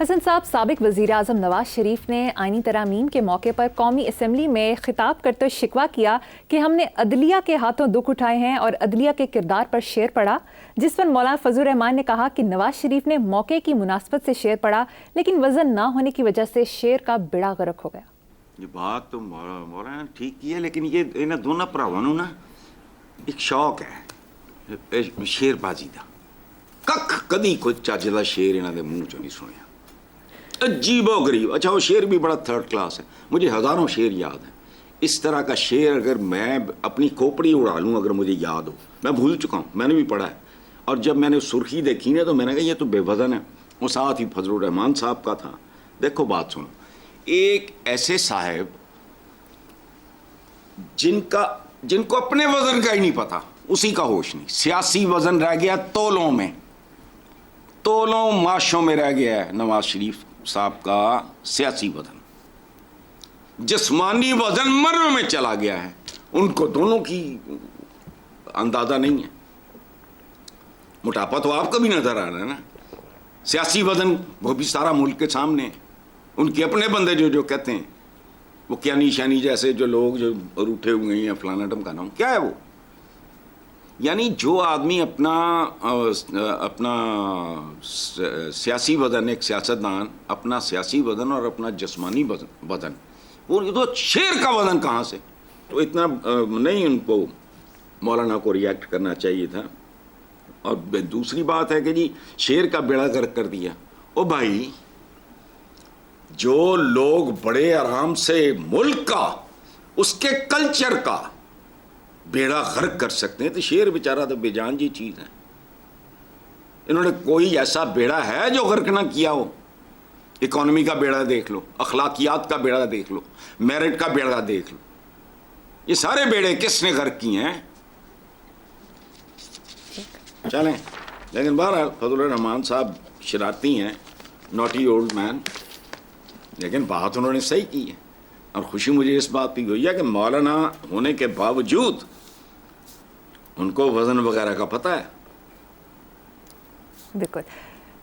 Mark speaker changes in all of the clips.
Speaker 1: حسن صاحب، سابق وزیر اعظم نواز شریف نے آئینی ترامیم کے موقع پر قومی اسمبلی میں خطاب کرتے ہوئے شکوہ کیا کہ ہم نے عدلیہ کے ہاتھوں دکھ اٹھائے ہیں اور عدلیہ کے کردار پر شعر پڑھا، جس پر مولانا فضل الرحمان نے کہا کہ نواز شریف نے موقع کی مناسبت سے شعر پڑھا لیکن وزن نہ ہونے کی وجہ سے شعر کا بیڑا غرق ہو گیا۔
Speaker 2: یہ بات تو مولانا ٹھیک کی ہے، لیکن یہ انہیں دونوں پراوانوں نا ایک شوق ہے شعر بازی دا، کک کدی کوئی چج دا شعر انہوں نے منہ چوں نہیں سنیا، عجیب و غریب۔ اچھا وہ شعر بھی بڑا تھرڈ کلاس ہے، مجھے ہزاروں شعر یاد ہیں۔ اس طرح کا شعر اگر میں اپنی کھوپڑی اڑا لوں، اگر مجھے یاد ہو، میں بھول چکا ہوں، میں نے بھی پڑھا ہے۔ اور جب میں نے سرخی دیکھی نا تو میں نے کہا یہ تو بے وزن ہے، وہ ساتھ ہی فضل الرحمان صاحب کا تھا۔ دیکھو بات سنو، ایک ایسے صاحب جن کو اپنے وزن کا ہی نہیں پتا، اسی کا ہوش نہیں، سیاسی وزن رہ گیا تولوں میں، تولوں معاشوں میں رہ گیا ہے نواز شریف صاحب کا سیاسی وزن، جسمانی وزن مروں میں چلا گیا ہے، ان کو دونوں کی اندازہ نہیں ہے۔ موٹاپا تو آپ کو بھی نظر آ رہا ہے نا، سیاسی وزن وہ بھی سارا ملک کے سامنے ہے۔ ان کے اپنے بندے جو کہتے ہیں وہ کیا نشانی جیسے جو لوگ جو روٹھے ہوئے ہیں فلانا ڈمکانا، کیا ہے وہ؟ یعنی جو آدمی اپنا سیاسی وزن، ایک سیاستدان اپنا سیاسی وزن اور اپنا جسمانی وزن، وہ تو شعر کا وزن کہاں سے؟ تو اتنا نہیں ان کو مولانا کو ریئیکٹ کرنا چاہیے تھا۔ اور دوسری بات ہے کہ جی شعر کا بیڑا غرق کر دیا۔ او بھائی، جو لوگ بڑے آرام سے ملک کا، اس کے کلچر کا بیڑا غرق کر سکتے ہیں، تو شعر بیچارہ تو بے جان جی چیز ہے۔ انہوں نے کوئی ایسا بیڑا ہے جو غرق نہ کیا ہو؟ اکانومی کا بیڑا دیکھ لو، اخلاقیات کا بیڑا دیکھ لو، میرٹ کا بیڑا دیکھ لو، یہ سارے بیڑے کس نے غرق کیے ہیں؟ چلیں، لیکن بہرحال فضل الرحمان صاحب شرارتی ہیں، نوٹی اولڈ مین، لیکن بات انہوں نے صحیح کی ہے۔ اور خوشی مجھے اس بات کی ہوئی ہے کہ مولانا ہونے کے باوجود ان کو وزن وغیرہ کا پتہ ہے۔
Speaker 1: بالکل۔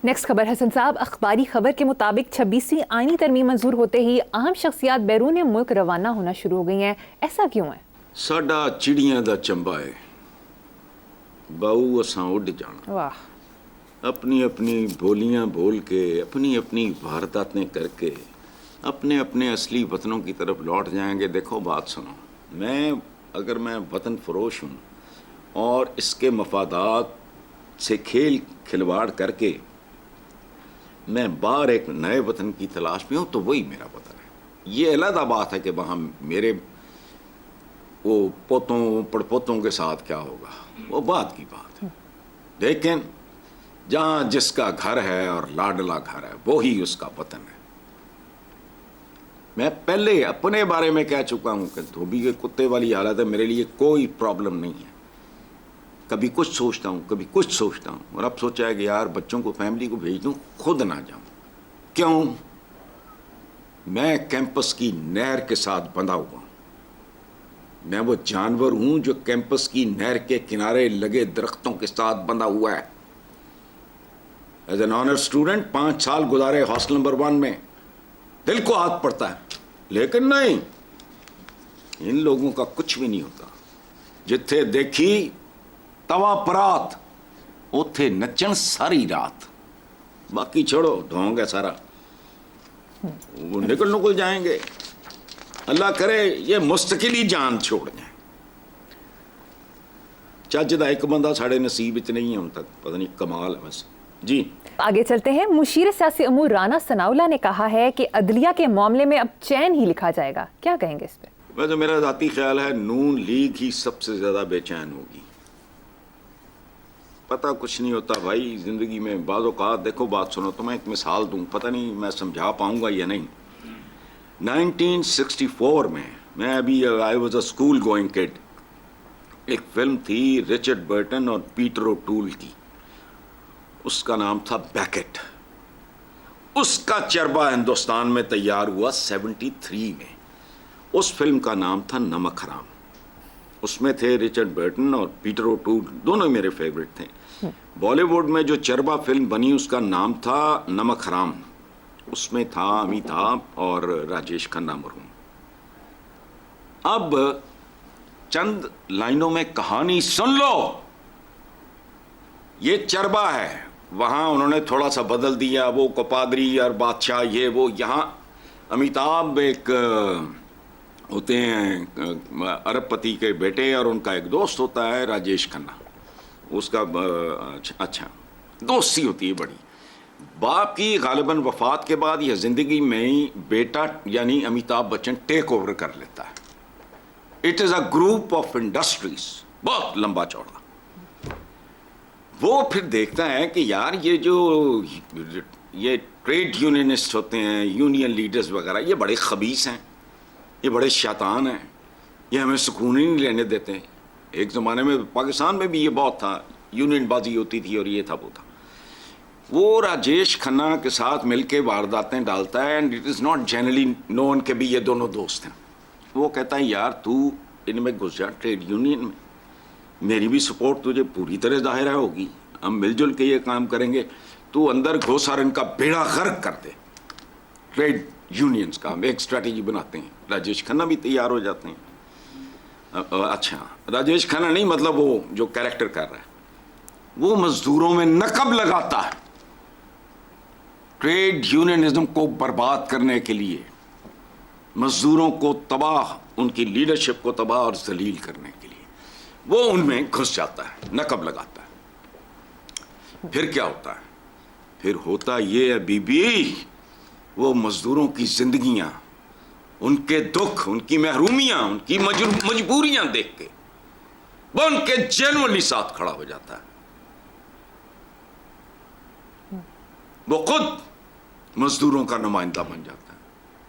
Speaker 1: نیکسٹ خبر حسن صاحب، اخباری خبر کے مطابق 26ویں آئینی ترمیم منظور ہوتے ہی اہم شخصیات بیرون ملک روانہ ہونا شروع ہو گئی ہیں، ایسا کیوں ہے؟
Speaker 2: ساڈا چڑیاں دا چمبا ہے، باؤ اساں اڈ جانا،
Speaker 1: واہ،
Speaker 2: اپنی اپنی بولیاں بول کے، اپنی اپنی وارداتیں کر کے اپنے اپنے اصلی وطنوں کی طرف لوٹ جائیں گے۔ دیکھو بات سنو، اگر میں وطن فروش ہوں اور اس کے مفادات سے کھلواڑ کر کے میں باہر ایک نئے وطن کی تلاش میں ہوں، تو وہی میرا وطن ہے۔ یہ علیحدہ بات ہے کہ وہاں میرے وہ پوتوں پڑپوتوں کے ساتھ کیا ہوگا، وہ بات کی بات ہے۔ لیکن جہاں جس کا گھر ہے اور لاڈلا گھر ہے، وہی اس کا وطن ہے۔ میں پہلے اپنے بارے میں کہہ چکا ہوں کہ دھوبی کے کتے والی حالت ہے، میرے لیے کوئی پرابلم نہیں ہے۔ کبھی کچھ سوچتا ہوں، کبھی کچھ سوچتا ہوں، اور اب سوچا ہے کہ یار بچوں کو، فیملی کو بھیج دوں، خود نہ جاؤں۔ کیوں؟ میں کیمپس کی نہر کے ساتھ بندھا ہوا ہوں، میں وہ جانور ہوں جو کیمپس کی نہر کے کنارے لگے درختوں کے ساتھ بندھا ہوا ہے۔ ایز این آنر اسٹوڈنٹ 5 سال گزارے ہاسٹل نمبر 1 میں، دل کو ہاتھ پڑتا ہے، لیکن نہیں، ان لوگوں کا کچھ بھی نہیں ہوتا۔ جتھے دیکھی توا پرات، اوتھے نچن ساری رات، باقی چھوڑو، ڈھونگ ہے سارا، وہ نکل جائیں گے۔ اللہ کرے یہ مستقل ہی جان چھوڑ جائیں۔ چج دا ایک بندہ ساڑے نصیب وچ نہیں ہے ہن تک، پتہ نہیں کمال ہے بس۔ جی
Speaker 1: آگے چلتے ہیں۔ مشیر سیاسی امور رانا ثناءاللہ نے کہا ہے کہ عدلیہ کے معاملے میں اب چین ہی لکھا جائے گا، کیا کہیں گے اس پہ؟
Speaker 2: ویسے میرا ذاتی خیال ہے نون لیگ ہی سب سے زیادہ بے چین ہوگی۔ پتہ کچھ نہیں ہوتا بھائی زندگی میں، بعض اوقات دیکھو بات سنو، تو میں ایک مثال دوں، پتہ نہیں میں سمجھا پاؤں گا یا نہیں۔ 1964 میں ابھی I was a school going kid, ایک فلم تھی رچرڈ برٹن اور پیٹر اوٹول کی، اس کا نام تھا بیکٹ۔ اس کا چربا ہندوستان میں تیار ہوا 73 میں۔ اس فلم کا نام تھا نمک حرام۔ اس میں تھے رچرڈ برٹن اور پیٹر اوٹول، دونوں میرے فیوریٹ تھے۔ بالی ووڈ میں جو چربا فلم بنی اس کا نام تھا نمک حرام، اس میں تھا امیتابھ اور راجیش کھنہ مرحوم. اب چند لائنوں میں کہانی سن لو. یہ چربا ہے, وہاں انہوں نے تھوڑا سا بدل دیا, وہ کپادری اور بادشاہ یہ وہ. یہاں امیتابھ ایک ہوتے ہیں ارب پتی کے بیٹے, اور ان کا ایک دوست ہوتا ہے راجیش کھنہ. اس کا اچھا دوستی ہوتی ہے بڑی. باپ کی غالباً وفات کے بعد یا زندگی میں ہی بیٹا یعنی امیتابھ بچن ٹیک اوور کر لیتا ہے. It is a group of industries, بہت لمبا چوڑا. وہ پھر دیکھتا ہے کہ یار یہ ٹریڈ یونینسٹ ہوتے ہیں, یونین لیڈرز وغیرہ, یہ بڑے خبیث ہیں, یہ بڑے شیطان ہیں, یہ ہمیں سکون ہی نہیں لینے دیتے. ایک زمانے میں پاکستان میں بھی یہ بہت تھا, یونین بازی ہوتی تھی اور یہ تھا وہ تھا. وہ راجیش کھنہ کے ساتھ مل کے وارداتیں ڈالتا ہے, and it is not generally known کہ بھی یہ دونوں دوست ہیں. وہ کہتا ہے یار تو ان میں گھس جا ٹریڈ یونین میں, میری بھی سپورٹ تجھے پوری طرح ظاہر ہوگی, ہم مل جل کے یہ کام کریں گے. تو اندر گھس اور ان کا بیڑا غرق کر دے ٹریڈ یونینز کا. ہم ایک اسٹریٹجی بناتے ہیں. راجیش کھنہ بھی تیار ہو جاتے ہیں. اچھا راجیش کھنہ نہیں, مطلب وہ جو کیریکٹر کر رہا ہے وہ مزدوروں میں نقب لگاتا ہے ٹریڈ یونینزم کو برباد کرنے کے لیے, مزدوروں کو تباہ, ان کی لیڈرشپ کو تباہ اور ذلیل کرنے کے لیے وہ ان میں گھس جاتا ہے, نقب لگاتا ہے. پھر کیا ہوتا ہے؟ پھر ہوتا یہ ہے بی بی, وہ مزدوروں کی زندگیاں, ان کے دکھ, ان کی محرومیاں, ان کی مجبوریاں دیکھ کے وہ ان کے جینوئنلی ساتھ کھڑا ہو جاتا ہے. وہ خود مزدوروں کا نمائندہ بن جاتا ہے.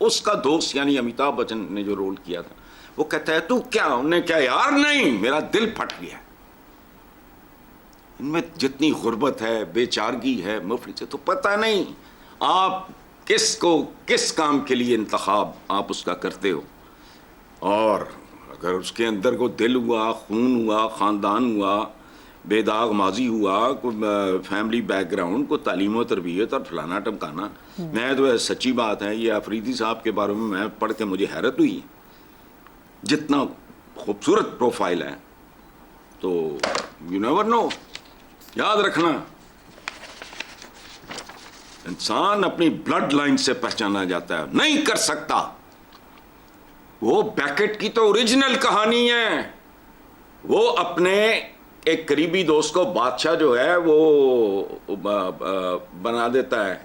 Speaker 2: اس کا دوست یعنی امیتابھ بچن نے جو رول کیا تھا وہ کہتا ہے تو کیا, انہوں نے کیا یار نہیں, میرا دل پھٹ گیا. ان میں جتنی غربت ہے, بے چارگی ہے, مفلس ہے, تو پتہ نہیں آپ کس کام کے لیے انتخاب آپ اس کا کرتے ہو. اور اگر اس کے اندر کو دل ہوا, خون ہوا, خاندان ہوا, بے داغ ماضی ہوا, کوئی فیملی بیک گراؤنڈ, کو تعلیم و تربیت اور فلانا ٹمکانا. میں تو سچی بات ہے, یہ آفریدی صاحب کے بارے میں پڑھ کے مجھے حیرت ہوئی, جتنا خوبصورت پروفائل ہے. تو یو نیور نو, یاد رکھنا انسان اپنی بلڈ لائن سے پہچانا جاتا ہے, نہیں کر سکتا. وہ بیکٹ کی تو اوریجنل کہانی ہے. وہ اپنے ایک قریبی دوست کو بادشاہ جو ہے وہ بنا دیتا ہے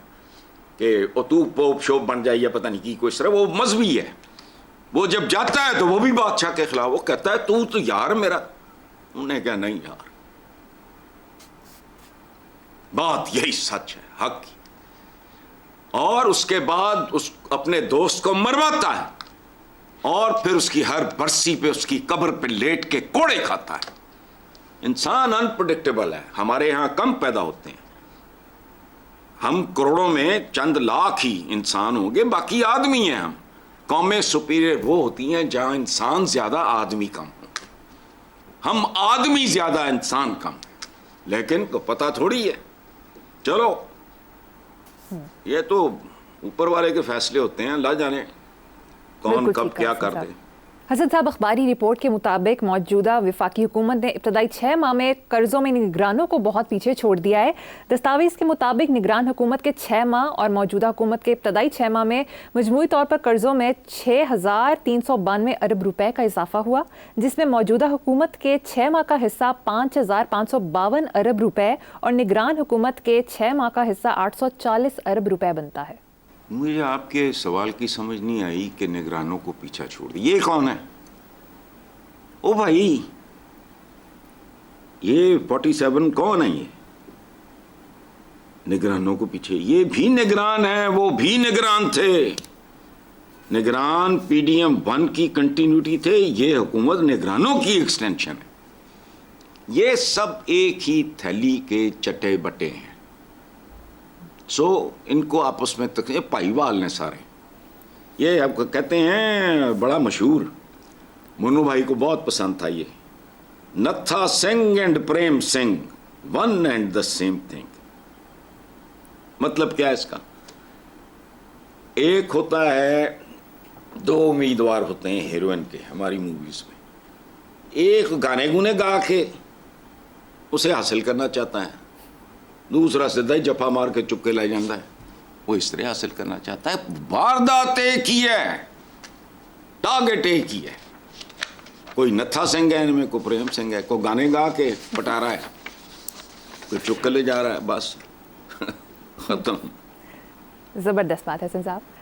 Speaker 2: کہ تو پوپ شوپ بن جائے یا پتہ نہیں کی کوئی طرح. وہ مذہبی ہے. وہ جب جاتا ہے تو وہ بھی بادشاہ کے خلاف, وہ کہتا ہے تو یار میرا. انہوں نے کہا نہیں یار, بات یہی سچ ہے, حق کی. اور اس کے بعد اس اپنے دوست کو مرواتا ہے, اور پھر اس کی ہر برسی پہ اس کی قبر پہ لیٹ کے کوڑے کھاتا ہے. انسان انپریڈکٹیبل ہے. ہمارے یہاں کم پیدا ہوتے ہیں, ہم کروڑوں میں چند لاکھ ہی انسان ہوں گے, باقی آدمی ہیں. ہم قومیں سپیریئر وہ ہوتی ہیں جہاں انسان زیادہ آدمی کم ہو. ہم آدمی زیادہ انسان کم, لیکن کو پتہ تھوڑی ہے. چلو یہ تو اوپر والے کے فیصلے ہوتے ہیں, اللہ جانے کون کب کیا کر دے.
Speaker 1: حسن صاحب, اخباری رپورٹ کے مطابق موجودہ وفاقی حکومت نے ابتدائی 6 ماہ میں قرضوں میں نگرانوں کو بہت پیچھے چھوڑ دیا ہے. دستاویز کے مطابق نگران حکومت کے 6 ماہ اور موجودہ حکومت کے ابتدائی 6 ماہ میں مجموعی طور پر قرضوں میں 6,392 ارب روپے کا اضافہ ہوا, جس میں موجودہ حکومت کے 6 ماہ کا حصہ 5,552 ارب روپے اور نگران حکومت کے 6 ماہ کا حصہ 840 ارب روپے بنتا ہے.
Speaker 2: مجھے آپ کے سوال کی سمجھ نہیں آئی کہ نگرانوں کو پیچھا چھوڑ دی. یہ کون ہے؟ او بھائی, یہ 47 کون ہے؟ یہ نگرانوں کو پیچھے, یہ بھی نگران ہیں, وہ بھی نگران تھے. نگران پی ڈی ایم 1 کی کنٹینیوٹی تھے, یہ حکومت نگرانوں کی ایکسٹینشن ہے. یہ سب ایک ہی تھیلی کے چٹے بٹے ہیں. سو ان کو آپس میں پائی وال نے سارے. یہ آپ کہتے ہیں بڑا مشہور, منو بھائی کو بہت پسند تھا یہ, Nattha Singh and Prem Singh one and the same thing. مطلب کیا ہے اس کا؟ ایک ہوتا ہے 2 امیدوار ہوتے ہیں ہیروئن کے ہماری موویز میں. ایک گانے گونے گا کے اسے حاصل کرنا چاہتا ہے, دوسرا سیدھا ہی جفا مار کے چک کے لے جاتا ہے. وہ اس طرح حاصل کرنا چاہتا ہے. واردات ایک ہی ہے, ٹارگیٹ ایک ہی ہے. کوئی نتھا سنگھ ہے ان میں, کوئی پریم سنگھ ہے, کوئی گانے گا کے پٹا رہا ہے, کوئی چک کے لے جا رہا ہے, بس ختم.
Speaker 1: زبردست بات ہے حسن صاحب.